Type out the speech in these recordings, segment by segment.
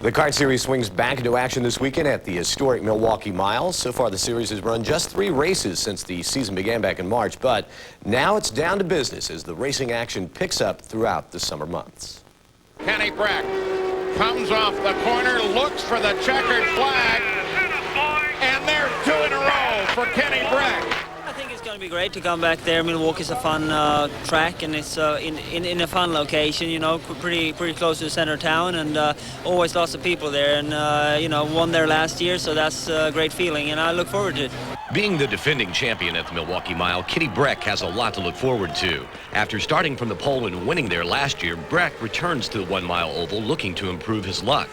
The kart series swings back into action this weekend at the historic Milwaukee Mile. So far, the series has run just 3 races since the season began back in March, but now it's down to business as the racing action picks up throughout the summer months. Kenny Breck comes off the corner, looks for the checkered flag, and there's 2 in a row for Kenny Breck. I think it's going to be great to come back there. Milwaukee's a fun track, and it's in a fun location, you know, pretty close to the center of town, and always lots of people there, and you know, won there last year, so that's a great feeling, and I look forward to it. Being the defending champion at the Milwaukee Mile, Kenny Breck has a lot to look forward to. After starting from the pole and winning there last year, Breck returns to the 1 Mile Oval looking to improve his luck.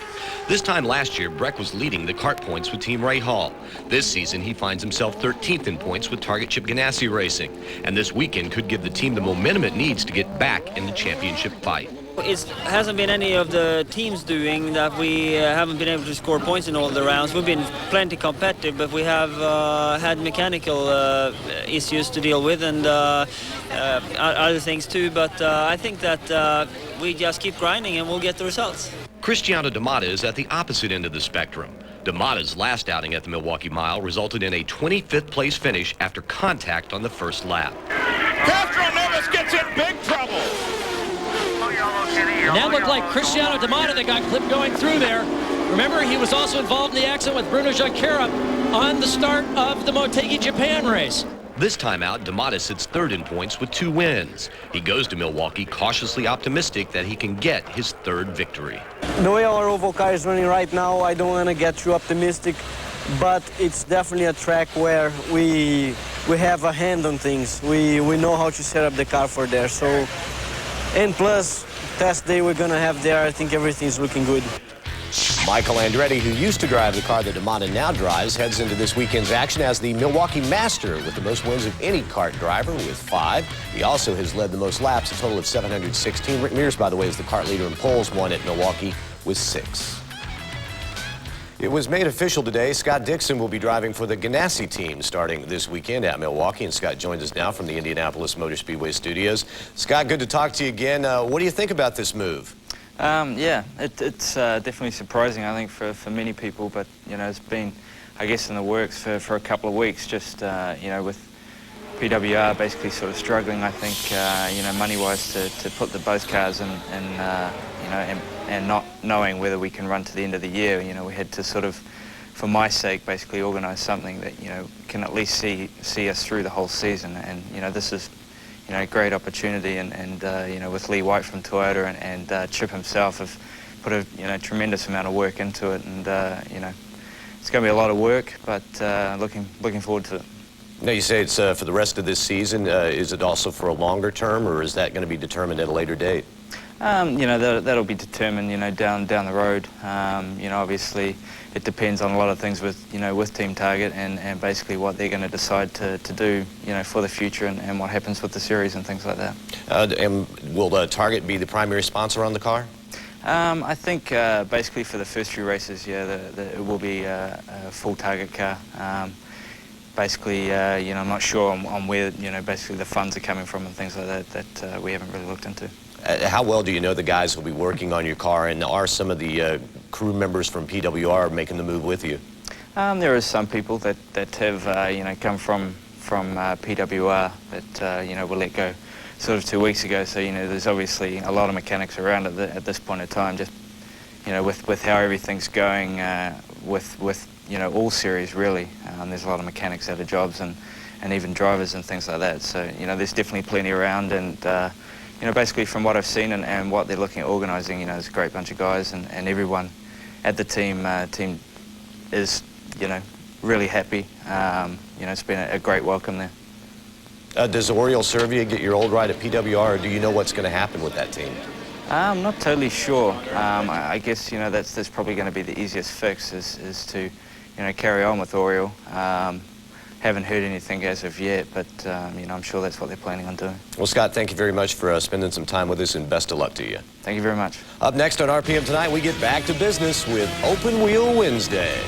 This time last year, Breck was leading the kart points with Team Ray Hall. This season, he finds himself 13th in points with Target Chip Ganassi Racing. And this weekend could give the team the momentum it needs to get back in the championship fight. It hasn't been any of the teams doing that. We haven't been able to score points in all the rounds. We've been plenty competitive, but we have had mechanical issues to deal with, and other things too. But I think that we just keep grinding and we'll get the results. Cristiano D'Amata is at the opposite end of the spectrum. D'Amata's last outing at the Milwaukee Mile resulted in a 25th place finish after contact on the first lap. Castroneves gets in big trouble. And that looked like Cristiano D'Amata that got clipped going through there. Remember, he was also involved in the accident with Bruno Junqueira on the start of the Motegi Japan race. This time out, D'Amata sits 3rd in points with 2 wins. He goes to Milwaukee cautiously optimistic that he can get his 3rd victory. The way our oval car is running right now, I don't want to get too optimistic, but it's definitely a track where we have a hand on things. We know how to set up the car for there. So, and plus, test day we're going to have there, I think everything's looking good. Michael Andretti, who used to drive the car that D'Amata now drives, heads into this weekend's action as the Milwaukee Master with the most wins of any kart driver with 5. He also has led the most laps, a total of 716. Rick Mears, by the way, is the kart leader in poles, won at Milwaukee with 6. It was made official today. Scott Dixon will be driving for the Ganassi team starting this weekend at Milwaukee. And Scott joins us now from the Indianapolis Motor Speedway studios. Scott, good to talk to you again. What do you think about this move? Yeah, it's definitely surprising, I think, for many people. But, you know, it's been, I guess, in the works for a couple of weeks. Just, you know, with PWR basically sort of struggling, I think, you know, money-wise to put both cars in, you know, and not knowing whether we can run to the end of the year. You know, we had to sort of, for my sake, basically organise something that, you know, can at least see us through the whole season. And, you know, this is, you know, a great opportunity, and you know, with Lee White from Toyota and Chip himself have put a, you know, tremendous amount of work into it, and you know, it's going to be a lot of work, but looking forward to it. Now, you say it's for the rest of this season. Is it also for a longer term, or is that going to be determined at a later date? You know, that'll be determined, you know, down the road. You know, obviously, it depends on a lot of things with, you know, with Team Target and basically what they're going to decide to do, you know, for the future and what happens with the series and things like that. And will Target be the primary sponsor on the car? I think basically for the first few races, yeah, it will be a full Target car. Basically, you know, I'm not sure on where, you know, basically the funds are coming from and things like that we haven't really looked into. How well do you know the guys who will be working on your car, and are some of the crew members from PWR making the move with you? There are some people that have, you know, come from PWR that, you know, were let go sort of 2 weeks ago. So, you know, there's obviously a lot of mechanics around at this point in time, just, you know, with how everything's going with, you know, all series really. There's a lot of mechanics out of jobs and even drivers and things like that. So, you know, there's definitely plenty around, and you know, basically from what I've seen and what they're looking at organising, you know, there's a great bunch of guys, and everyone at the team is, you know, really happy. You know, it's been a great welcome there. Does Oriole Servia get your old ride at PWR, or do you know what's going to happen with that team? I'm not totally sure. I guess, you know, that's probably going to be the easiest fix is to, you know, carry on with Oriole. Haven't heard anything as of yet, but you know, I'm sure that's what they're planning on doing. Well, Scott, thank you very much for spending some time with us, and best of luck to you. Thank you very much. Up next on RPM Tonight, we get back to business with Open Wheel Wednesday.